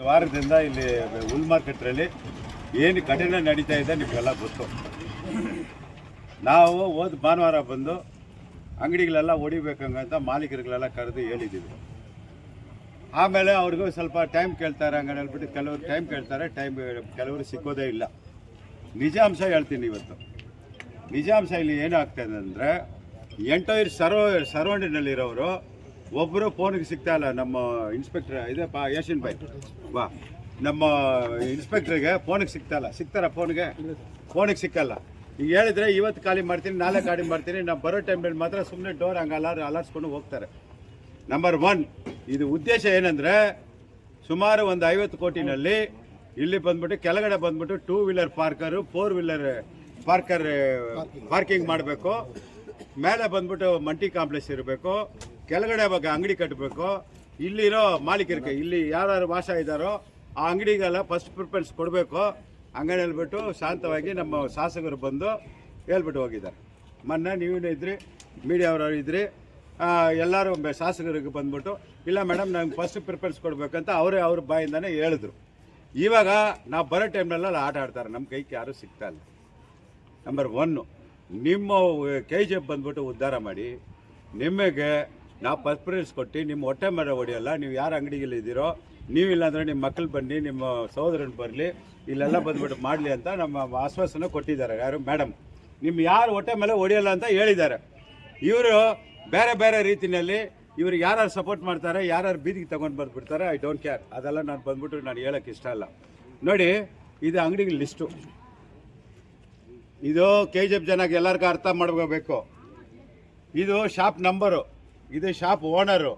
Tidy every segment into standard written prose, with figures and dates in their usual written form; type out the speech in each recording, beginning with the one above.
ವಾರದಿಂದ ಇಲ್ಲಿ ಹುಲ್ ಮಾರ್ಕೆಟ್ರಲ್ಲಿ ಏನು ಘಟನೆ ನಡೀತಾ ಇದೆ ನಿಮಗೆಲ್ಲ ಗೊತ್ತು. ನಾವು ಹೋದ ಭಾನುವಾರ ಬಂದು ಅಂಗಡಿಗಳೆಲ್ಲ ಹೊಡಿಬೇಕಂತ ಮಾಲೀಕರುಗಳೆಲ್ಲ ಕರೆದು ಹೇಳಿದ್ದೀವಿ. ಆಮೇಲೆ ಅವ್ರಿಗೂ ಸ್ವಲ್ಪ ಟೈಮ್ ಕೇಳ್ತಾರೆ, ಹಂಗೆ ಹೇಳ್ಬಿಟ್ಟು ಕೆಲವರು ಟೈಮ್ ಕೇಳ್ತಾರೆ, ಕೆಲವರು ಸಿಕ್ಕೋದೇ ಇಲ್ಲ. ನಿಜಾಂಶ ಹೇಳ್ತೀನಿ ಇವತ್ತು. ನಿಜಾಂಶ ಇಲ್ಲಿ ಏನು ಆಗ್ತಾಯಿದೆ ಅಂದರೆ, ಎಂಟೈರ್ ಸರೌಂಡಿನಲ್ಲಿರೋರು ಒಬ್ಬರು ಫೋನಿಗೆ ಸಿಗ್ತಾ ಇಲ್ಲ. ನಮ್ಮ ಇನ್ಸ್ಪೆಕ್ಟ್ರ್ ಇದೆಪ್ಪ ಯಶಿನ್ ಭಾಯ್ ವಾ, ನಮ್ಮ ಇನ್ಸ್ಪೆಕ್ಟ್ರಿಗೆ ಫೋನಿಗೆ ಸಿಗ್ತಾ ಇಲ್ಲ. ಸಿಗ್ತಾರ ಫೋನಿಗೆ ಸಿಕ್ಕಲ್ಲ. ಈಗ ಹೇಳಿದ್ರೆ ಇವತ್ತು ಖಾಲಿ ಮಾಡ್ತೀನಿ, ನಾಳೆ ಖಾಲಿ ಮಾಡ್ತೀನಿ, ನಾವು ಬರೋ ಟೈಮ್ನಲ್ಲಿ ಮಾತ್ರ ಸುಮ್ಮನೆ ಡೋರ್ ಹಂಗೆ ಅಲಾರ್ಸ್ಕೊಂಡು ಹೋಗ್ತಾರೆ. ನಂಬರ್ 1 ಇದು ಉದ್ದೇಶ ಏನಂದರೆ, ಸುಮಾರು ಒಂದು 50 ಕೋಟಿನಲ್ಲಿ ಇಲ್ಲಿ ಬಂದ್ಬಿಟ್ಟು ಕೆಳಗಡೆ ಬಂದ್ಬಿಟ್ಟು 2 ವೀಲರ್ ಪಾರ್ಕರು 4 ವೀಲರ್ ಪಾರ್ಕಿಂಗ್ ಮಾಡಬೇಕು. ಮೇಲೆ ಬಂದ್ಬಿಟ್ಟು ಮಂಟಿ ಕಾಂಪ್ಲೆಕ್ಸ್ ಇರಬೇಕು. ಕೆಳಗಡೆ ಬಗ್ಗೆ ಅಂಗಡಿ ಕಟ್ಟಬೇಕು. ಇಲ್ಲಿರೋ ಮಾಲೀಕರಿಗೆ, ಇಲ್ಲಿ ಯಾರು ವಾಸ ಇದ್ದಾರೋ ಆ ಅಂಗಡಿಗೆಲ್ಲ ಫಸ್ಟ್ ಪ್ರಿಫರೆನ್ಸ್ ಕೊಡಬೇಕು. ಹಂಗೇನು ಹೇಳ್ಬಿಟ್ಟು ಶಾಂತವಾಗಿ ನಮ್ಮ ಶಾಸಕರು ಬಂದು ಹೇಳ್ಬಿಟ್ಟು ಹೋಗಿದ್ದಾರೆ. ಮೊನ್ನೆ ನೀವು ಇದ್ರಿ, ಮೀಡಿಯಾವ್ರವ್ರು ಇದ್ರಿ, ಎಲ್ಲರೂ ಶಾಸಕರಿಗೆ ಬಂದ್ಬಿಟ್ಟು ಇಲ್ಲ ಮೇಡಮ್ ನಂಗೆ ಫಸ್ಟ್ ಪ್ರಿಫರೆನ್ಸ್ ಕೊಡಬೇಕಂತ ಅವ್ರ ಬಾಯಿಂದನೇ ಹೇಳಿದ್ರು. ಇವಾಗ ನಾವು ಬರೋ ಟೈಮ್ನಲ್ಲ ಆಟ ಆಡ್ತಾರೆ, ನಮ್ಮ ಕೈಗೆ ಯಾರೂ ಸಿಗ್ತಾ ಇಲ್ಲ. ನಂಬರ್ 1 ನಿಮ್ಮ KGF ಬಂದ್ಬಿಟ್ಟು ಉದ್ಧಾರ ಮಾಡಿ, ನಿಮಗೆ ನಾವು ಪ್ರಿಫರೆನ್ಸ್ ಕೊಟ್ಟು ನಿಮ್ಮ ಹೊಟ್ಟೆ ಮರ ಹೊಡಿಯಲ್ಲ. ನೀವು ಯಾರು ಅಂಗಡಿಗಳಿದ್ದೀರೋ ನೀವಿಲ್ಲ ಅಂದರೆ ನಿಮ್ಮ ಮಕ್ಕಳು ಬನ್ನಿ, ನಿಮ್ಮ ಸಹೋದರನ ಬರಲಿ, ಇಲ್ಲೆಲ್ಲ ಬಂದ್ಬಿಟ್ಟು ಮಾಡಲಿ ಅಂತ ನಮ್ಮ ಆಶ್ವಾಸನೆ ಕೊಟ್ಟಿದ್ದಾರೆ. ಯಾರು ಮೇಡಮ್, ನಿಮ್ಮ ಯಾರು ಹೊಟ್ಟೆ ಮೇಲೆ ಹೊಡಿಯಲ್ಲ ಅಂತ ಹೇಳಿದ್ದಾರೆ. ಇವರು ಬೇರೆ ಬೇರೆ ರೀತಿಯಲ್ಲಿ ಇವ್ರಿಗೆ ಯಾರು ಸಪೋರ್ಟ್ ಮಾಡ್ತಾರೆ, ಯಾರು ಬೀದಿಗೆ ತೊಗೊಂಡು ಬಂದುಬಿಡ್ತಾರೆ, ಐ ಡೋಂಟ್ ಕೇರ್. ಅದೆಲ್ಲ ನಾನು ಬಂದ್ಬಿಟ್ಟು ನಾನು ಹೇಳೋಕ್ಕೆ ಇಷ್ಟ ಇಲ್ಲ. ನೋಡಿ, ಇದು ಅಂಗಡಿಗಳ ಲಿಸ್ಟು. ಇದು KGF ಜನಕ್ಕೆ ಎಲ್ಲರಿಗೂ ಅರ್ಥ ಮಾಡ್ಕೋಬೇಕು. ಇದು ಶಾಪ್ ನಂಬರು, ಇದು ಶಾಪ್ ಓನರು,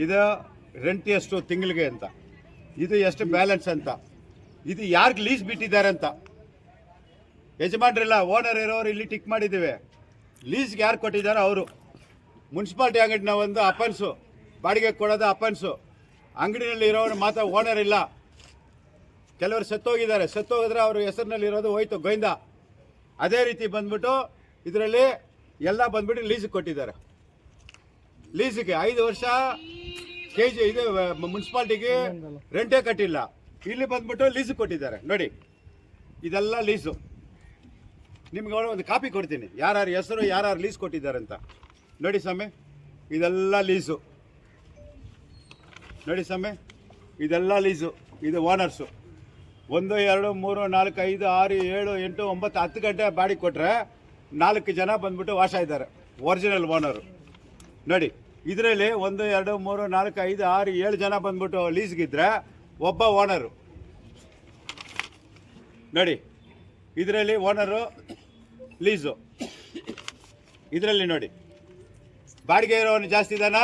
ಇದು ರೆಂಟ್ ಎಷ್ಟು ತಿಂಗಳಿಗೆ ಅಂತ, ಇದು ಎಷ್ಟು ಬ್ಯಾಲೆನ್ಸ್ ಅಂತ, ಇದು ಯಾರಿಗೆ ಲೀಸ್ ಬಿಟ್ಟಿದ್ದಾರೆ ಅಂತ. ಯಜಮಾನ್ರಿಲ್ಲ, ಓನರ್ ಇರೋರು ಇಲ್ಲಿ ಟಿಕ್ ಮಾಡಿದ್ದೀವಿ. ಲೀಸ್ಗೆ ಯಾರು ಕೊಟ್ಟಿದ್ದಾರೆ ಅವರು. ಮುನ್ಸಿಪಾಲ್ಟಿ ಅಂಗಡಿನ ಒಂದು ಅಫೆನ್ಸು, ಬಾಡಿಗೆ ಕೊಡೋದು ಅಫೆನ್ಸು. ಅಂಗಡಿನಲ್ಲಿ ಇರೋರು ಮಾತ್ರ ಓನರ್ ಇಲ್ಲ. ಕೆಲವರು ಸತ್ತೋಗಿದ್ದಾರೆ, ಸತ್ತೋಗಿದ್ರೆ ಅವ್ರ ಹೆಸರಿನಲ್ಲಿ ಇರೋದು ಹೋಯ್ತು, ಗೋವಿಂದ. ಅದೇ ರೀತಿ ಬಂದ್ಬಿಟ್ಟು ಇದರಲ್ಲಿ ಎಲ್ಲ ಬಂದ್ಬಿಟ್ಟು ಲೀಸಿಗೆ ಕೊಟ್ಟಿದ್ದಾರೆ. ಲೀಸಿಗೆ 5 ವರ್ಷ ಇದು ಮುನ್ಸಿಪಾಲ್ಟಿಗೆ ರೆಂಟೇ ಕಟ್ಟಿಲ್ಲ. ಇಲ್ಲಿ ಬಂದ್ಬಿಟ್ಟು ಲೀಸಿಗೆ ಕೊಟ್ಟಿದ್ದಾರೆ. ನೋಡಿ, ಇದೆಲ್ಲ ಲೀಸು. ನಿಮ್ಗೆ ಒಂದು ಕಾಪಿ ಕೊಡ್ತೀನಿ, ಯಾರ್ಯಾರು ಹೆಸರು, ಯಾರ್ಯಾರು ಲೀಸ್ ಕೊಟ್ಟಿದ್ದಾರೆ ಅಂತ. ನೋಡಿ ಸ್ವಾಮಿ, ಇದೆಲ್ಲ ಲೀಸು. ನೋಡಿ ಸ್ವಾಮಿ, ಇದೆಲ್ಲ ಲೀಸು. ಇದು ಓನರ್ಸು. 1 2 3 4 5 6 7 8 9 10 ಗಂಟೆ ಬಾಡಿಗೆ ಕೊಟ್ಟರೆ 4 ಜನ ಬಂದ್ಬಿಟ್ಟು ವಾಸ ಇದ್ದಾರೆ, ಒರಿಜಿನಲ್ ಓನರು. ನೋಡಿ, ಇದರಲ್ಲಿ 1 2 3 4 5 6 7 ಜನ ಬಂದ್ಬಿಟ್ಟು ಲೀಸ್ಗಿದ್ರೆ ಒಬ್ಬ ಓನರು. ನೋಡಿ, ಇದರಲ್ಲಿ ಓನರು, ಲೀಸು. ಇದರಲ್ಲಿ ನೋಡಿ, ಬಾಡಿಗೆ ಇರೋನು ಜಾಸ್ತಿ ಇದ್ದಾನ.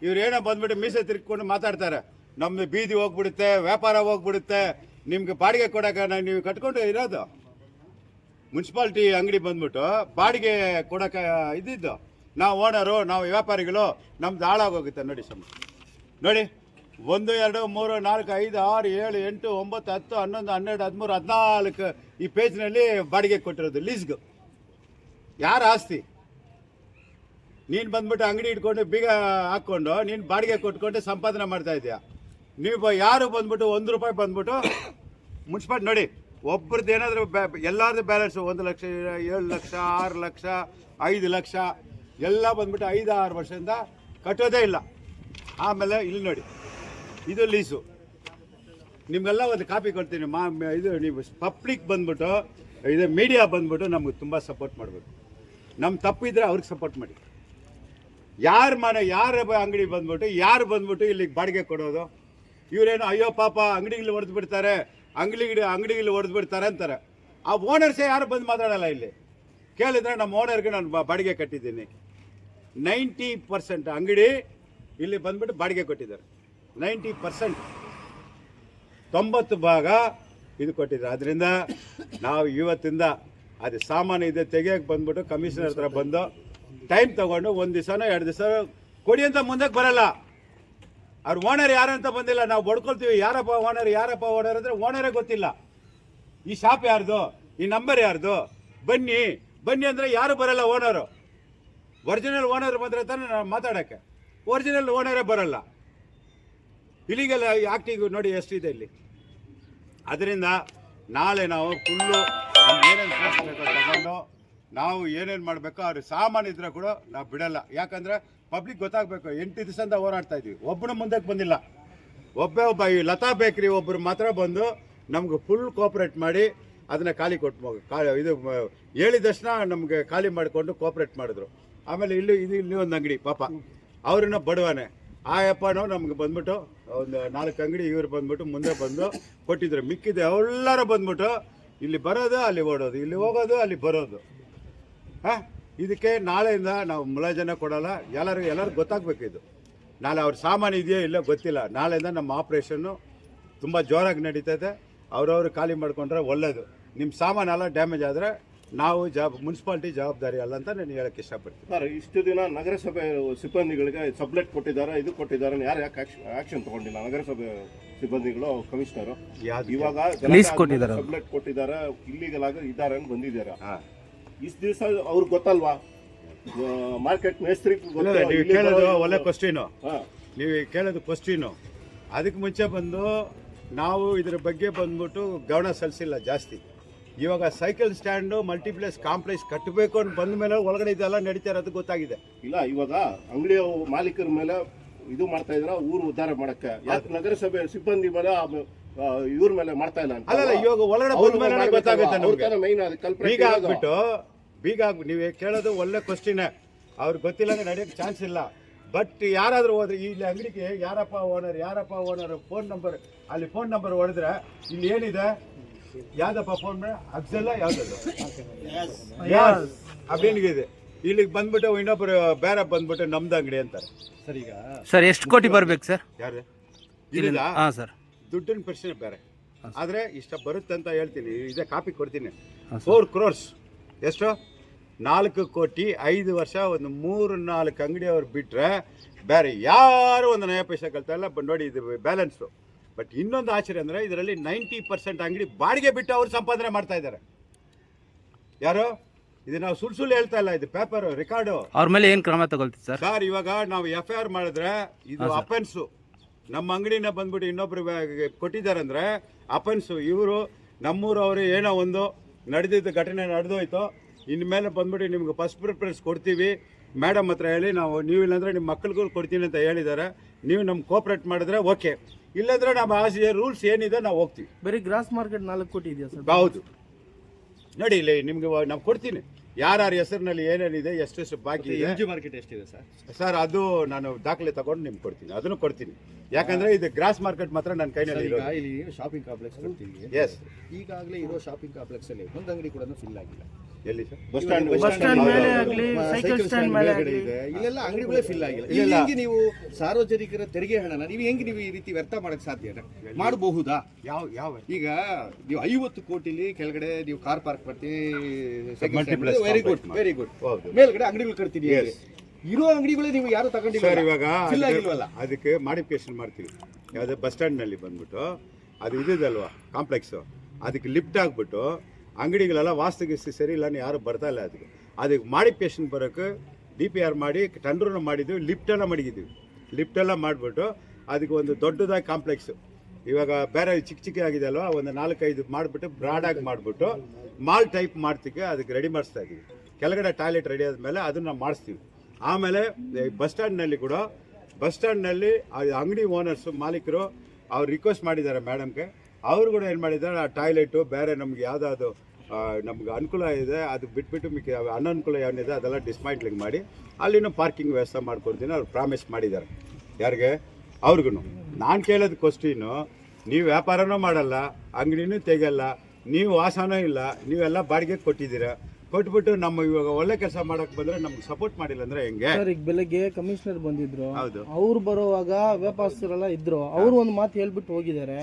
ಇವ್ರೇನೋ ಬಂದ್ಬಿಟ್ಟು ಮೀಸೆ ತಿರ್ಕೊಂಡು ಮಾತಾಡ್ತಾರೆ, ನಮ್ಮದು ಬೀದಿ ಹೋಗ್ಬಿಡುತ್ತೆ, ವ್ಯಾಪಾರ ಹೋಗ್ಬಿಡುತ್ತೆ, ನಿಮ್ಗೆ ಬಾಡಿಗೆ ಕೊಡೋಕೆ ನೀವು ಕಟ್ಕೊಂಡು ಇರೋದು. ಮುನ್ಸಿಪಾಲ್ಟಿ ಅಂಗಡಿ ಬಂದ್ಬಿಟ್ಟು ಬಾಡಿಗೆ ಕೊಡೋಕೆ ಇದ್ದಿದ್ದು. ನಾವು ಓನರು, ನಾವು ವ್ಯಾಪಾರಿಗಳು, ನಮ್ದು ಹಾಳಾಗೋಗುತ್ತೆ. ನೋಡಿ ಸ್ವಾಮಿ, ನೋಡಿ, 1 2 3 4 5 6 7 8 9 10 11 12 13 14 ಈ ಪೇಜ್ನಲ್ಲಿ ಬಾಡಿಗೆ ಕೊಟ್ಟಿರೋದು ಲೀಸ್ಗೆ. ಯಾರ ಆಸ್ತಿ? ನೀನು ಬಂದ್ಬಿಟ್ಟು ಅಂಗಡಿ ಇಟ್ಕೊಂಡು ಬೀಗ ಹಾಕ್ಕೊಂಡು ನೀನು ಬಾಡಿಗೆ ಕೊಟ್ಕೊಂಡು ಸಂಪಾದನೆ ಮಾಡ್ತಾ ಇದೆಯಾ. ನೀವು ಯಾರು ಬಂದ್ಬಿಟ್ಟು 1 ರೂಪಾಯಿ ಬಂದ್ಬಿಟ್ಟು ಮುನ್ಸಿಪಾಲ್ಟಿ ನೋಡಿ, ಒಬ್ರದ್ದು ಏನಾದರೂ ಎಲ್ಲರದ್ದು ಬ್ಯಾಲೆನ್ಸು 1 ಲಕ್ಷ 7 ಲಕ್ಷ 6 ಲಕ್ಷ 5 ಲಕ್ಷ ಎಲ್ಲ ಬಂದ್ಬಿಟ್ಟು 5-6 ವರ್ಷದಿಂದ ಕಟ್ಟೋದೇ ಇಲ್ಲ. ಆಮೇಲೆ ಇಲ್ಲಿ ನೋಡಿ, ಇದು ಲೀಸು. ನಿಮಗೆಲ್ಲ ಒಂದು ಕಾಪಿ ಕೊಡ್ತೀನಿ. ಇದು ನೀವು ಪಬ್ಲಿಕ್ ಬಂದ್ಬಿಟ್ಟು, ಇದು ಮೀಡಿಯಾ ಬಂದ್ಬಿಟ್ಟು ನಮ್ಗೆ ತುಂಬ ಸಪೋರ್ಟ್ ಮಾಡಬೇಕು. ನಮ್ಮ ತಪ್ಪಿದ್ರೆ ಅವ್ರಿಗೆ ಸಪೋರ್ಟ್ ಮಾಡಿ. ಯಾರ ಅಂಗಡಿ ಬಂದ್ಬಿಟ್ಟು ಯಾರು ಬಂದ್ಬಿಟ್ಟು ಇಲ್ಲಿಗೆ ಬಾಡಿಗೆ ಕೊಡೋದು. ಇವರೇನು ಅಯ್ಯೋ ಪಾಪ ಅಂಗಡಿಗಳು ಹೊಡೆದು ಬಿಡ್ತಾರೆ, ಅಂಗಡಿಗಳು ಹೊಡೆದು ಬಿಡ್ತಾರೆ ಅಂತಾರೆ. ಆ ಓನರ್ಸೇ ಯಾರು ಬಂದು ಮಾತಾಡಲ್ಲ. ಇಲ್ಲಿ ಕೇಳಿದ್ರೆ ನಮ್ಮ ಓನರ್ಗೆ ನಾನು ಬಾಡಿಗೆ ಕಟ್ಟಿದ್ದೀನಿ. 90% ಅಂಗಡಿ ಇಲ್ಲಿ ಬಂದ್ಬಿಟ್ಟು ಬಾಡಿಗೆ ಕೊಟ್ಟಿದ್ದಾರೆ. 90%, 90 ಭಾಗ ಇದು ಕೊಟ್ಟಿದ್ದಾರೆ. ಅದರಿಂದ ನಾವು ಇವತ್ತಿಂದ ಅದು ಸಾಮಾನು ಇದೆ ತೆಗಿಯೋಕ್ಕೆ ಬಂದ್ಬಿಟ್ಟು ಕಮಿಷನರ್ ಹತ್ರ ಬಂದು ಟೈಮ್ ತೊಗೊಂಡು 1 ದಿವಸನೋ 2 ದಿವಸ ಕೊಡಿ ಅಂತ ಮುಂದಕ್ಕೆ ಬರಲ್ಲ. ಅವ್ರ ಓನರ್ ಯಾರು ಅಂತ ಬಂದಿಲ್ಲ. ನಾವು ಬಡ್ಕೊಳ್ತೀವಿ, ಯಾರಪ್ಪ ಓನರ್ ಅಂದರೆ ಓನರೇ ಗೊತ್ತಿಲ್ಲ. ಈ ಶಾಪ್ ಯಾರ್ದು, ಈ ನಂಬರ್ ಯಾರ್ದು, ಬನ್ನಿ ಅಂದರೆ ಯಾರು ಬರಲ್ಲ. ಓನರು, ಒರಿಜಿನಲ್ ಓನರ್ ಬಂದರೆ ತಾನೇ ನಾವು ಮಾತಾಡೋಕ್ಕೆ. ಒರಿಜಿನಲ್ ಓನರೇ ಬರಲ್ಲ. ಇಲ್ಲಿಗೆಲ್ಲ ಆಕ್ಟಿಂಗ್ ನೋಡಿ ಎಷ್ಟಿದೆ ಇಲ್ಲಿ. ಅದರಿಂದ ನಾಳೆ ನಾವು ಫುಲ್ಲು ಏನೇನು ತೋರಿಸ್ಬೇಕೋ ತಗೊಂಡು ನಾವು ಏನೇನು ಮಾಡಬೇಕೋ ಅವ್ರಿಗೆ ಸಾಮಾನು ಇದ್ರೆ ಕೂಡ ನಾವು ಬಿಡಲ್ಲ. ಯಾಕಂದರೆ ಪಬ್ಲಿಕ್ ಗೊತ್ತಾಗಬೇಕು. 8 ದಿವಸದಿಂದ ಹೋರಾಡ್ತಾ ಇದ್ವಿ, ಒಬ್ಬನ ಮುಂದಕ್ಕೆ ಬಂದಿಲ್ಲ. ಒಬ್ಬ ಈ ಲತಾ ಬೇಕ್ರಿ ಒಬ್ಬರು ಮಾತ್ರ ಬಂದು ನಮ್ಗೆ ಫುಲ್ ಕೋಆಪ್ರೇಟ್ ಮಾಡಿ ಅದನ್ನು ಖಾಲಿ ಕೊಟ್ಟು ಇದು ಹೇಳಿದ ತಕ್ಷಣ ನಮಗೆ ಖಾಲಿ ಮಾಡಿಕೊಂಡು ಕೋಆಪ್ರೇಟ್ ಮಾಡಿದ್ರು. ಆಮೇಲೆ ಇಲ್ಲಿ ಒಂದು ಅಂಗಡಿ ಪಾಪ ಅವ್ರನ್ನ ಬಡವನೇ ಆ ಅಪ್ಪನೂ ನಮ್ಗೆ ಬಂದ್ಬಿಟ್ಟು ಒಂದು 4 ಅಂಗಡಿ ಇವ್ರು ಬಂದ್ಬಿಟ್ಟು ಮುಂದೆ ಬಂದು ಕೊಟ್ಟಿದ್ರು. ಮಿಕ್ಕಿದೆ ಎಲ್ಲರೂ ಬಂದ್ಬಿಟ್ಟು ಇಲ್ಲಿ ಬರೋದು ಅಲ್ಲಿ ಓಡೋದು, ಇಲ್ಲಿ ಹೋಗೋದು ಅಲ್ಲಿ ಬರೋದು. ಹಾಂ, ಇದಕ್ಕೆ ನಾಳೆಯಿಂದ ನಾವು ಮುಲಾಜನ ಕೊಡೋಲ್ಲ. ಎಲ್ಲರೂ ಗೊತ್ತಾಗಬೇಕು ಇದು. ನಾಳೆ ಅವ್ರ ಸಾಮಾನು ಇದೆಯೋ ಇಲ್ಲೋ ಗೊತ್ತಿಲ್ಲ. ನಾಳೆಯಿಂದ ನಮ್ಮ ಆಪ್ರೇಷನ್ನು ತುಂಬ ಜೋರಾಗಿ ನಡೀತದೆ. ಅವ್ರವ್ರು ಖಾಲಿ ಮಾಡ್ಕೊಂಡ್ರೆ ಒಳ್ಳೆಯದು. ನಿಮ್ಮ ಸಾಮಾನೆಲ್ಲ ಡ್ಯಾಮೇಜ್ ಆದರೆ ನಾವು ಮುನ್ಸಿಪಾಲ್ಟಿ ಜವಾಬ್ದಾರಿ ಅಲ್ಲ ಅಂತ ನಾನು ಹೇಳಕ್ಕೆ ಇಷ್ಟಪಡ್ತೀನಿ. ಸರ್, ಇಷ್ಟು ದಿನ ನಗರಸಭೆ ಸಿಬ್ಬಂದಿಗಳಿಗೆ ಸಬ್ಲೆಟ್ ಕೊಟ್ಟಿದ್ದಾರೆ, ಇದು ಕೊಟ್ಟಿದ್ದಾರೆ, ಯಾರು ಯಾಕೆ ಆಕ್ಷನ್ ತಗೊಂಡಿಲ್ಲ? ನಗರಸಭೆ ಸಿಬ್ಬಂದಿಗಳು ಕಮಿಷನರು ಇವಾಗ ಸಬ್ಲೆಟ್ ಕೊಟ್ಟಿದ್ದಾರೆ, ಇಲ್ಲಿಗಲ್ ಆಗಿ ಇದ್ದಾರೆ ಅಂತ ಬಂದಿದ್ದಾರೆ. ಇಷ್ಟು ದಿವಸ ಅವ್ರಿಗೆ ಗೊತ್ತಲ್ವಾ? ಮಾರ್ಕೆಟ್ ಮೇಸ್ತ್ರಿ ನೀವು ಕೇಳೋದು ಒಳ್ಳೆ ಕ್ವಶ್ಚಿನು. ನೀವು ಕೇಳೋದು ಕ್ವಶ್ಚಿನು. ಅದಕ್ಕೆ ಮುಂಚೆ ಬಂದು ನಾವು ಇದ್ರ ಬಗ್ಗೆ ಬಂದ್ಬಿಟ್ಟು ಗಮನ ಸಲ್ಲಿಸಿಲ್ಲ ಜಾಸ್ತಿ. ಇವಾಗ ಸೈಕಲ್ ಸ್ಟ್ಯಾಂಡು ಮಲ್ಟಿಪ್ಲೆಕ್ಸ್ ಕಾಂಪ್ಲೆಕ್ಸ್ ಕಟ್ಟಬೇಕು ಅಂತ ಬಂದ ಮೇಲೆ ಒಳಗಡೆ ಇದೆಲ್ಲ ನಡೀತಾ ಇರೋದು ಗೊತ್ತಾಗಿದೆ. ಇಲ್ಲ, ಇವಾಗ ಅಂಗಡಿ ಮಾಲೀಕರ ಮೇಲೆ ಇದು ಮಾಡ್ತಾ ಇದ್ರ ಊರು ಉದ್ಧಾರ ಮಾಡಕ್ಕೆ. ಯಾಕೆ ನಗರಸಭೆ ಸಿಬ್ಬಂದಿ ಮೇಲೆ ಇವ್ರ ಮೇಲೆ ಮಾಡ್ತಾ ಇಲ್ಲ ಅಂತ? ಅಲ್ಲ, ಇವಾಗ ಒಳಗಡೆ ಬಂದ ಮೇಲೆ ಗೊತ್ತಾಗುತ್ತೆ ನಮಗೆ. ಮೈನ್ ಬೀಗ ಆಗ್ಬಿಟ್ಟು ನೀವು ಕೇಳೋದು ಒಳ್ಳೆ ಕ್ವಶ್ಚಿನೇ. ಅವ್ರಿಗೆ ಗೊತ್ತಿಲ್ಲ ಅಂದ್ರೆ ನಡೆಯೋಕ್ಕೆ ಚಾನ್ಸ್ ಇಲ್ಲ. ಬಟ್ ಯಾರಾದರೂ ಹೋದ್ರೆ ಇಲ್ಲಿ ಅಂಗಡಿಗೆ ಯಾರಪ್ಪ ಓನರ್ ಫೋನ್ ನಂಬರ್, ಅಲ್ಲಿ ಫೋನ್ ನಂಬರ್ ಹೊಡೆದ್ರೆ ಇಲ್ಲಿ ಏನಿದೆ, ಯಾವ್ದಪ್ಪ ಫೋನ್ ಅಕ್ಸೆಲ್ಲ ಯಾವ್ದದು ಅದೇನಿದೆ. ಇಲ್ಲಿಗೆ ಬಂದ್ಬಿಟ್ಟು ಇನ್ನೊಬ್ಬರು ಬೇರೆ ಬಂದ್ಬಿಟ್ಟು ನಮ್ದು ಅಂಗಡಿ ಅಂತಾರೆ. ಸರ್, ಈಗ ಸರ್ ಎಷ್ಟು ಕೋಟಿ ಬರ್ಬೇಕು ಸರ್? ಯಾರು ಇಲ್ಲ ಸರ್, ದುಡ್ಡಿನ ಪ್ರಶ್ನೆ ಬೇರೆ. ಆದರೆ ಇಷ್ಟ ಬರುತ್ತೆ ಅಂತ ಹೇಳ್ತೀನಿ. ಇದೇ ಕಾಪಿ ಕೊಡ್ತೀನಿ. 4 crores ಎಷ್ಟು? 4 ಕೋಟಿ 5 ವರ್ಷ ಒಂದು 3-4 ಅಂಗಡಿ ಅವ್ರು ಬಿಟ್ಟರೆ ಬೇರೆ ಯಾರು ಒಂದು ನಯ ಪೈಸೆ ಕಳ್ತಾ ಇಲ್ಲ. ನೋಡಿ ಇದು ಬ್ಯಾಲೆನ್ಸು. ಬಟ್ ಇನ್ನೊಂದು ಆಶ್ಚರ್ಯ ಅಂದರೆ ಇದರಲ್ಲಿ 90% ಅಂಗಡಿ ಬಾಡಿಗೆ ಬಿಟ್ಟು ಅವ್ರು ಸಂಪಾದನೆ ಮಾಡ್ತಾ ಇದ್ದಾರೆ. ಯಾರು? ಇದು ನಾವು ಸುಳ್ಳು ಹೇಳ್ತಾ ಇಲ್ಲ, ಇದು ಪೇಪರ್ ರೆಕಾರ್ಡು. ಅವ್ರ ಮೇಲೆ ಏನು ಕ್ರಮ ತಗೊಳ್ತೀವಿ ಸರ್? ಸರ್, ಇವಾಗ ನಾವು FIR ಮಾಡಿದ್ರೆ ಇದು ಅಫೆನ್ಸು. ನಮ್ಮ ಅಂಗಡಿನ ಬಂದ್ಬಿಟ್ಟು ಇನ್ನೊಬ್ರು ಕೊಟ್ಟಿದ್ದಾರೆ ಅಂದರೆ ಅಫೆನ್ಸು. ಇವರು ನಮ್ಮೂರವರು ಏನೋ ಒಂದು ನಡೆದಿದ್ದು ಘಟನೆ ನಡೆದೋಯ್ತು, ಇನ್ಮೇಲೆ ಬಂದ್ಬಿಟ್ಟು ನಿಮ್ಗೆ ಫಸ್ಟ್ ಪ್ರಿಫರೆನ್ಸ್ ಕೊಡ್ತೀವಿ ಮೇಡಮ್ ಹತ್ರ ಹೇಳಿ ನಾವು, ನೀವು ಇಲ್ಲಾಂದರೆ ನಿಮ್ಮ ಮಕ್ಕಳಿಗೂ ಕೊಡ್ತೀನಿ ಅಂತ ಹೇಳಿದ್ದಾರೆ. ನೀವು ನಮ್ಗೆ ಕೋಆಪ್ರೇಟ್ ಮಾಡಿದ್ರೆ ಓಕೆ, ಇಲ್ಲಾಂದ್ರೆ ನಮ್ಮ ಆಸೆ ರೂಲ್ಸ್ ಏನಿದೆ ನಾವು ಹೋಗ್ತೀವಿ. ಬರೀ ಗ್ರಾಸ್ ಮಾರ್ಕೆಟ್ 4 ಕೋಟಿ ಇದೆಯಾ ಸರ್? ಹೌದು, ನೋಡಿ ಇಲ್ಲಿ ನಿಮ್ಗೆ ನಾವು ಕೊಡ್ತೀನಿ. ಯಾರ್ಯಾರ ಹೆಸರಿನಲ್ಲಿ ಏನೇನಿದೆ, ಎಷ್ಟೆಷ್ಟು ಬಾಕಿ ಇದೆ. MG ಮಾರ್ಕೆಟ್ ಎಷ್ಟಿದೆ ಸರ್? ಸರ್, ಅದು ನಾನು ದಾಖಲೆ ತಗೊಂಡು ನಿಮ್ಗೆ ಕೊಡ್ತೀನಿ, ಅದನ್ನು ಕೊಡ್ತೀನಿ. ಯಾಕಂದ್ರೆ ಇದು ಗ್ರಾಸ್ ಮಾರ್ಕೆಟ್ ಮಾತ್ರ ನನ್ನ ಕೈನಲ್ಲಿ ಇರೋದು. ಇಲ್ಲಿ ಶಾಪಿಂಗ್ ಕಾಂಪ್ಲೆಕ್ಸ್ ಕಟ್ತೀವಿ. ಎಸ್, ಈಗಾಗಲೇ ಇರೋ ಶಾಪಿಂಗ್ ಕಾಂಪ್ಲೆಕ್ಸ್ ಅಲ್ಲಿ ಒಂದು ಅಂಗಡಿ ಕೂಡ ಫಿಲ್ ಆಗಿಲ್ಲ. ಎಲ್ಲಿ ಸರ್? ಬಸ್ ಸ್ಟ್ಯಾಂಡ್ ಮೇಲೆ ಆಗಲಿ, ಸೈಕಲ್ ಸ್ಟ್ಯಾಂಡ್ ಮೇಲೆ ಆಗಲಿ, ಇಲ್ಲೆಲ್ಲ ಅಂಗಡಿಗಳೇ ಫಿಲ್ ಆಗಿಲ್ಲ. ಇಲ್ಲಿ ಹೆಂಗೆ ನೀವು ಸಾರ್ವಜನಿಕರ ತೆರಿಗೆ ಹಣನ ನೀವು ಈ ರೀತಿ ವ್ಯರ್ಥ ಮಾಡಕ್ ಸಾಧ್ಯ? ಮಾಡಬಹುದಾ? ಯಾವ ಈಗ ನೀವು 50 ಕೋಟಿಲಿ ಕೆಳಗಡೆ ನೀವು ಕಾರ್ ಪಾರ್ಕ್ ಮಾಡ್ತೀವಿ, ವೆರಿ ಗುಡ್. ಮೇಲ್ಗಡೆ ಅಂಗಡಿಗಳು ಕಟ್ತೀನಿ. ಇರೋ ಅಂಗಡಿಗಳೇ ನೀವು ಯಾರು ತಗೊಂಡಿಲ್ಲ ಸರ್. ಇವಾಗ ಫಿಲ್ ಆಗಿಲ್ವಲ್ಲ, ಅದಕ್ಕೆ ಮಾಡಿಫಿಕೇಶನ್ ಮಾಡ್ತೀವಿ. ಯಾವುದೇ ಬಸ್ ಸ್ಟ್ಯಾಂಡ್ನಲ್ಲಿ ಬಂದ್ಬಿಟ್ಟು ಅದು ಇದಲ್ವಾ ಕಾಂಪ್ಲೆಕ್ಸು, ಅದಕ್ಕೆ ಲಿಫ್ಟ್ ಆಗಿಬಿಟ್ಟು ಅಂಗಡಿಗಳೆಲ್ಲ ವಾಸ್ತುಗಿಸ್ತು ಸರಿ ಇಲ್ಲ, ಯಾರು ಬರ್ತಾ ಇಲ್ಲ. ಅದಕ್ಕೆ ಮಾಡಿಫಿಕೇಶನ್ ಬರೋಕ್ಕೆ DPR ಮಾಡಿ ಟೆಂಡರ್ನ ಮಾಡಿದ್ವಿ, ಲಿಫ್ಟೆಲ್ಲ ಮಡಗಿದ್ವಿ. ಲಿಫ್ಟೆಲ್ಲ ಮಾಡಿಬಿಟ್ಟು ಅದಕ್ಕೆ ಒಂದು ದೊಡ್ಡದಾಗಿ ಕಾಂಪ್ಲೆಕ್ಸು ಇವಾಗ ಬೇರೆ ಚಿಕ್ಕ ಆಗಿದೆ ಅಲ್ವಾ, ಒಂದು 4-5 ಮಾಡಿಬಿಟ್ಟು ಬ್ರಾಡಾಗಿ ಮಾಡಿಬಿಟ್ಟು ಮಾಲ್ ಟೈಪ್ ಮಾಡ್ತಿಕ್ಕೆ ಅದಕ್ಕೆ ರೆಡಿ ಮಾಡಿಸ್ತಾ ಇದ್ದೀವಿ. ಕೆಳಗಡೆ ಟಾಯ್ಲೆಟ್ ರೆಡಿ ಆದಮೇಲೆ ಅದನ್ನು ಮಾಡಿಸ್ತೀವಿ. ಆಮೇಲೆ ಬಸ್ ಸ್ಟ್ಯಾಂಡ್ನಲ್ಲಿ ಅಂಗಡಿ ಓನರ್ಸು ಮಾಲೀಕರು ಅವ್ರು ರಿಕ್ವೆಸ್ಟ್ ಮಾಡಿದ್ದಾರೆ ಮೇಡಮ್ಗೆ. ಅವರು ಕೂಡ ಏನು ಮಾಡಿದ್ದಾರೆ, ಆ ಟಾಯ್ಲೆಟು ಬೇರೆ ನಮ್ಗೆ ಯಾವುದಾದ್ರು ನಮ್ಗೆ ಅನುಕೂಲ ಇದೆ ಅದು ಬಿಟ್ಬಿಟ್ಟು ಮಿಕ್ಕಿ ಅನನುಕೂಲ ಏನಿದೆ ಅದೆಲ್ಲ ಡಿಸ್ಮ್ಯಾಂಟ್ಲಿಂಗ್ ಮಾಡಿ ಅಲ್ಲಿನೂ ಪಾರ್ಕಿಂಗ್ ವ್ಯವಸ್ಥೆ ಮಾಡ್ಕೊಡ್ತೀನಿ ಅವ್ರು ಪ್ರಾಮಿಸ್ ಮಾಡಿದ್ದಾರೆ. ಯಾರಿಗೆ? ಅವ್ರಿಗೂ. ನಾನು ಕೇಳೋದು ಕ್ವಶ್ಚನು, ನೀವು ವ್ಯಾಪಾರನೂ ಮಾಡಲ್ಲ, ಅಂಗಡಿನೂ ತೆಗೆಯಲ್ಲ, ನೀವು ವಾಸನೂ ಇಲ್ಲ, ನೀವೆಲ್ಲ ಬಾಡಿಗೆ ಕೊಟ್ಟಿದ್ದೀರಾ. ಕೊಟ್ಬಿಟ್ಟು ನಮ್ಮ ಇವಾಗ ಒಳ್ಳೆ ಕೆಲಸ ಮಾಡಕ್ ಬಂದ್ರೆ ನಮ್ಗೆ ಸಪೋರ್ಟ್ ಮಾಡಿಲ್ಲ ಅಂದ್ರೆ ಹೆಂಗೆ ಸರ್? ಈಗ ಬೆಳಗ್ಗೆ ಕಮಿಷನರ್ ಬಂದಿದ್ರು, ಹೌದು. ಅವ್ರು ಬರುವಾಗ ವ್ಯಾಪಾರಸ್ಥರೆಲ್ಲ ಇದ್ರು, ಅವ್ರು ಒಂದು ಮಾತು ಹೇಳ್ಬಿಟ್ಟು ಹೋಗಿದ್ದಾರೆ.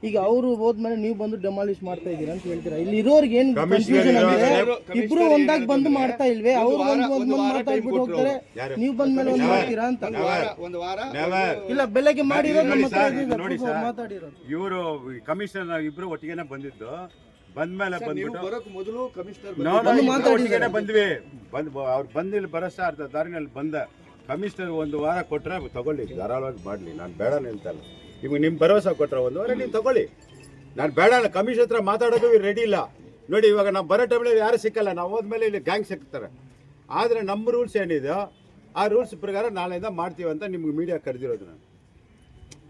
ಈಗ ಅವರು ಹೋದ್ಮೇಲೆ ನೀವು ಬಂದು ಡೆಮಾಲಿಷ್ ಮಾಡ್ತಾ ಇದೀರಾ ಅಂತ ಹೇಳ್ತೀರಾ. ಇಲ್ಲಿ ಇರೋರಿಗೆ ಏನ್ ಕನ್ಫ್ಯೂಷನ್ ಅಂದ್ರೆ, ಇಬ್ರು ಒಂದಾಗಿ ಬಂದು ಮಾಡ್ತಾ ಇಲ್ವೇ? ಅವ್ರು ಒಂದು ಮಾತಾಡ್ಬಿಟ್ಟು ಹೋಗ್ತಾರೆ, ನೀವು ಬಂದ್ಮೇಲೆ ಒಂದು ಮಾಡ್ತೀರಾ ಅಂತ. ಇಲ್ಲ, ಬೆಳಗ್ಗೆ ಮಾಡಿರೋದು ನಮ್ಮ ಹತ್ರ ಮಾತಾಡಿರೋದು. ಇವರು ಕಮಿಷನರ್ ಇಬ್ರು ಒಟ್ಟಿಗೆನೆ ಬಂದಿದ್ದು. ಬಂದ್ಮೇಲೆ ಬಂದ್ಬಿಟ್ಟು ಮೊದಲು ಕಮಿಷನರ್ ಒಟ್ಟಿಗೆನೆ ಬಂದ್ವಿ. ಅವ್ರು ಬಂದಿಲ್ಲ ಬರೋಸ ಅರ್ಧ ದಾರಿನಲ್ಲಿ ಬಂದ. ಕಮಿಷನರ್ 1 ವಾರ ಕೊಟ್ರೆ ತಗೊಳ್ಳಿ, ಧಾರಾಳವಾಗಿ ಮಾಡಲಿ, ನಾನು ಬೇಡ ನಿಲ್ತಲ್ಲ. ಇವಾಗ ನಿಮ್ಮ ಭರವಸೆ ಕೊಟ್ಟರೆ 1 ವಾರ ನೀವು ತಗೊಳ್ಳಿ. ನಾನು ಬೇಡ ಅಲ್ಲ, ಕಮಿಷನ್ ಹತ್ರ ಮಾತಾಡೋದು ರೆಡಿ ಇಲ್ಲ ನೋಡಿ. ಇವಾಗ ನಾವು ಬರೋ ಟೈಮಲ್ಲಿ ಯಾರು ಸಿಕ್ಕಲ್ಲ, ನಾವು ಹೋದ್ಮೇಲೆ ಇಲ್ಲಿ ಗ್ಯಾಂಗ್ ಸಿಗ್ತಾರೆ. ಆದರೆ ನಮ್ಮ ರೂಲ್ಸ್ ಏನಿದೆಯೋ ಆ ರೂಲ್ಸ್ ಪ್ರಕಾರ ನಾಳೆಯಿಂದ ಮಾಡ್ತೀವಿ ಅಂತ ನಿಮ್ಗೆ ಮೀಡಿಯಾ ಕರೆದಿರೋದು. ನಾನು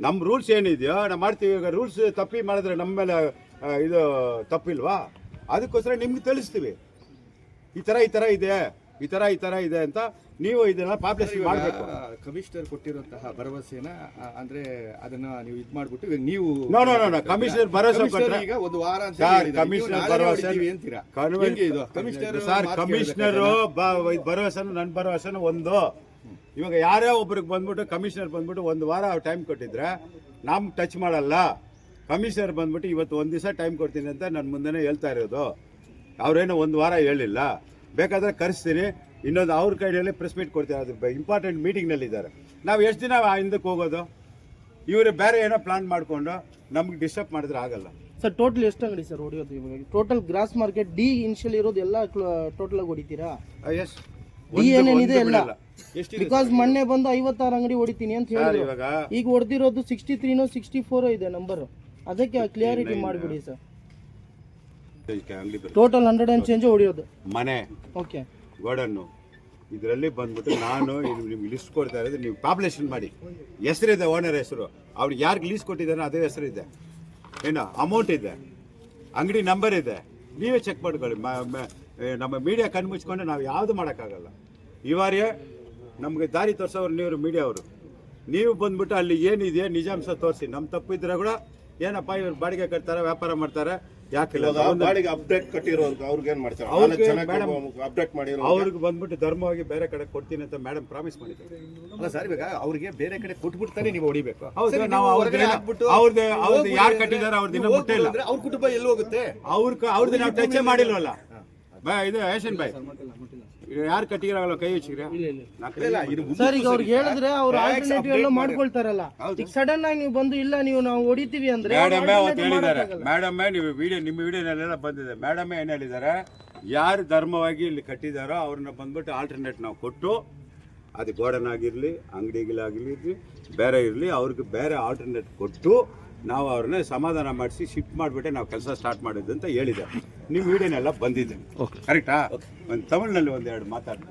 ನಮ್ಮ ರೂಲ್ಸ್ ಏನಿದೆಯೋ ನಾವು ಮಾಡ್ತೀವಿ. ಈಗ ರೂಲ್ಸ್ ತಪ್ಪಿ ಮಾಡಿದ್ರೆ ನಮ್ಮ ಮೇಲೆ ಇದು ತಪ್ಪಿಲ್ವಾ? ಅದಕ್ಕೋಸ್ಕರ ನಿಮ್ಗೆ ತಿಳಿಸ್ತೀವಿ, ಈ ಥರ ಇದೆ ಅಂತ. ನೀವು ಇದನ್ನ ಪಾಪ್ಯುಲೇಷನ್ ಮಾಡಬೇಕು. ಕಮಿಷನರ್ ಕೊಟ್ಟಿರುವಂತಹ ಭರವಸೆನ ಅಂದ್ರೆ ಅದನ್ನ ನೀವು ಇದು ಮಾಡ್ಬಿಟ್ಟು ಇವಾಗ ನೀವು ನೋ ಕಮಿಷನರ್ ಭರವಸೆ ಕೊಟ್ಟರೆ ಈಗ 1 ವಾರ ಅಂತ ಸರ್, ಕಮಿಷನರ್ ಭರವಸೆ ಅಂತೀರಾ? ಸರ್, ಕಮಿಷನರ್ ಭರವಸೆನ ನನ್ನ ಭರವಸೆನ ಒಂದು. ಇವಾಗ ಯಾರೇ ಒಬ್ರಿಗೆ ಬಂದ್ಬಿಟ್ಟು ಕಮಿಷನರ್ ಬಂದ್ಬಿಟ್ಟು 1 ವಾರ ಟೈಮ್ ಕೊಟ್ಟಿದ್ರೆ ನಮ್ಗೆ ಟಚ್ ಮಾಡಲ್ಲ. ಕಮಿಷನರ್ ಬಂದ್ಬಿಟ್ಟು ಇವತ್ತು 1 ದಿವಸ ಟೈಮ್ ಕೊಡ್ತೀನಿ ಅಂತ ನನ್ನ ಮುಂದೆನೇ ಹೇಳ್ತಾ ಇರೋದು. ಅವ್ರೇನೋ 1 ವಾರ ಹೇಳಿಲ್ಲ. ಬೇಕಾದ್ರೆ ಕರೆಸ್ತೀನಿ, ಇನ್ನೊಂದು ಅವ್ರ ಕೈಯಲ್ಲಿ ಪ್ರೆಸ್ ಮೀಟ್ ಕೊಡ್ತೀನಿ. ಅದು ಇಂಪಾರ್ಟೆಂಟ್ ಮೀಟಿಂಗ್ನಲ್ಲಿ ಇದ್ದಾರೆ. ನಾವು ಎಷ್ಟು ದಿನ ಹಿಂದಕ್ಕೆ ಹೋಗೋದು? ಇವರು ಬೇರೆ ಏನೋ ಪ್ಲಾನ್ ಮಾಡಿಕೊಂಡು ನಮ್ಗೆ ಡಿಸ್ಟರ್ಬ್ ಮಾಡಿದ್ರೆ ಆಗಲ್ಲ. ಸರ್ ಟೋಟಲ್ ಎಷ್ಟು ಅಂಗಡಿ ಸರ್ ಹೊಡಿಯೋದು ಇವಾಗ? ಟೋಟಲ್ ಗ್ರಾಸ್ ಮಾರ್ಕೆಟ್ ಡಿ ಇನಿಷಿಯಲ್ ಇರೋದು ಎಲ್ಲ ಟೋಟಲ್ ಆಗಿ ಹೊಡಿತೀರಾ? ಎಸ್, ಡಿ ಏನೇನಿದೆ ಎಲ್ಲ. ಬಿಕಾಸ್ ಮೊನ್ನೆ ಬಂದು 56 ಅಂಗಡಿ ಹೊಡಿತೀನಿ ಅಂತ ಹೇಳಿದ್ರು. ಇವಾಗ ಈಗ ಹೊಡೆದಿರೋದು 63 64 ಇದೆ ನಂಬರ್. ಅದಕ್ಕೆ ಕ್ಲಿಯರಿಟಿ ಮಾಡಿಬಿಡಿ ಸರ್. ಟೋಟಲ್ 100 ಅಂಡ್ ಚೇಂಜ್ ಹೊಡಿಯೋದು ಮನೆ, ಓಕೆ, ಗೋಡನ್ನು ಇದರಲ್ಲಿ ಬಂದ್ಬಿಟ್ಟು ನಾನು ನಿಮ್ಗೆ ಲಿಸ್ಟ್ ಕೊಡ್ತಾ ಇರೋದು. ನೀವು ಪಾಪ್ಯುಲೇಷನ್ ಮಾಡಿ. ಹೆಸರಿದೆ, ಓನರ್ ಹೆಸರು, ಅವ್ರಿಗೆ ಯಾರಿಗೆ ಲೀಸ್ ಕೊಟ್ಟಿದ್ದಾನೆ ಅದೇ ಹೆಸರು ಇದೆ, ಏನು ಅಮೌಂಟ್ ಇದೆ, ಅಂಗಡಿ ನಂಬರ್ ಇದೆ. ನೀವೇ ಚೆಕ್ ಮಾಡ್ಕೊಳ್ಳಿ. ನಮ್ಮ ಮೀಡಿಯಾ ಕಣ್ಣು ಮುಚ್ಕೊಂಡು ನಾವು ಯಾವುದು ಮಾಡೋಕ್ಕಾಗಲ್ಲ. ಇವಾರೇ ನಮಗೆ ದಾರಿ ತೋರಿಸೋರು ನೀವು ಮೀಡಿಯಾ ಅವರು. ನೀವು ಬಂದ್ಬಿಟ್ಟು ಅಲ್ಲಿ ಏನಿದೆ ನಿಜಾಂಶ ತೋರಿಸಿ. ನಮ್ಮ ತಪ್ಪಿದ್ರೆ ಕೂಡ ಏನಪ್ಪ ಇವ್ರು ಬಾಡಿಗೆ ಕಟ್ತಾರೆ, ವ್ಯಾಪಾರ ಮಾಡ್ತಾರೆ, ಯಾಕಿಲ್ಲ ಬಾಡಿಗೆ ಅಪ್ಡೇಟ್ ಕಟ್ಟಿರೋ ಅವ್ರಿಗೆ ಏನ್ ಮಾಡ್ತಾರೆ? ಅಪ್ಡೇಟ್ ಮಾಡಿರೋ ಅವ್ರಿಗೆ ಬಂದ್ಬಿಟ್ಟು ಧರ್ಮವಾಗಿ ಬೇರೆ ಕಡೆ ಕೊಡ್ತೀನಿ ಅಂತ ಮೇಡಮ್ ಪ್ರಾಮಿಸ್ ಮಾಡಿದ್ದಾರೆ. ಅಲ್ಲ ಸರ್, ಇವಾಗ ಅವ್ರಿಗೆ ಬೇರೆ ಕಡೆ ಕೊಟ್ಬಿಡ್ತಾನೆ ನೀವು ಹೊಡಿಬೇಕು. ಹೌದು, ನಾವು ಅವ್ರದ್ದು ಯಾರು ಕಟ್ಟಿದಾರೆ ಅವ್ರದ್ದು ಇನ್ನೂ ಬಿಟ್ಟೇ ಇಲ್ಲ. ಅವ್ರ ಕುಟುಂಬ ಎಲ್ಲಿ ಹೋಗುತ್ತೆ? ಅವ್ರದ್ದು ನಾವು ಟಚ್ ಮಾಡಿಲ್ವಲ್ಲ. ಇದು ಏಷನ್ ಬಾಯ್ ಯಾರು ಕಟ್ಟಿಗಿರಲ್ಲ, ಕೈ ಹಚ್ಚಿಗ್ರೆ. ಸರ್ ಈಗ ಅವ್ರಿಗೆ ಹೇಳಿದ್ರೆ ಅವ್ರು ಆಲ್ಟರ್ನೇಟಿವ್ ಎಲ್ಲ ಮಾಡ್ಕೊಳ್ತಾರಲ್ಲ. ಈಗ ಸಡನ್ ಆಗಿ ನೀವು ಬಂದು ಇಲ್ಲ ನಾವು ಹೊಡಿತೀವಿ ಅಂದ್ರೆ ಮೇಡಮೇ ಅವತ್ತು ಹೇಳಿದ್ದಾರೆ. ಮೇಡಮೇ ನೀವು ನಿಮ್ಮ ವಿಡಿಯೋನಲ್ಲೆಲ್ಲ ಬಂದಿದೆ. ಮೇಡಮೇ ಏನು ಹೇಳಿದ್ದಾರೆ, ಯಾರು ಧರ್ಮವಾಗಿ ಇಲ್ಲಿ ಕಟ್ಟಿದಾರೋ ಅವ್ರನ್ನ ಬಂದ್ಬಿಟ್ಟು ಆಲ್ಟರ್ನೇಟ್ ನಾವು ಕೊಟ್ಟು, ಅದು ಗೋಡನ್ ಆಗಿರಲಿ, ಅಂಗಡಿಗಳಾಗಿರಲಿ, ಬೇರೆ ಇರಲಿ, ಅವ್ರಿಗೆ ಬೇರೆ ಆಲ್ಟರ್ನೇಟ್ ಕೊಟ್ಟು ನಾವು ಅವ್ರನ್ನ ಸಮಾಧಾನ ಮಾಡಿಸಿ ಶಿಫ್ಟ್ ಮಾಡಿಬಿಟ್ಟೆ ನಾವು ಕೆಲಸ ಸ್ಟಾರ್ಟ್ ಮಾಡಿದ್ದು ಅಂತ ಹೇಳಿದೆ. ನಿಮ್ಮ ವಿಡಿಯೋನೆಲ್ಲ ಬಂದಿದೆ, ಕರೆಕ್ಟಾ? ಒಂದು ತಮಿಳ್ನಲ್ಲಿ 1-2 ಮಾತಾಡಿ.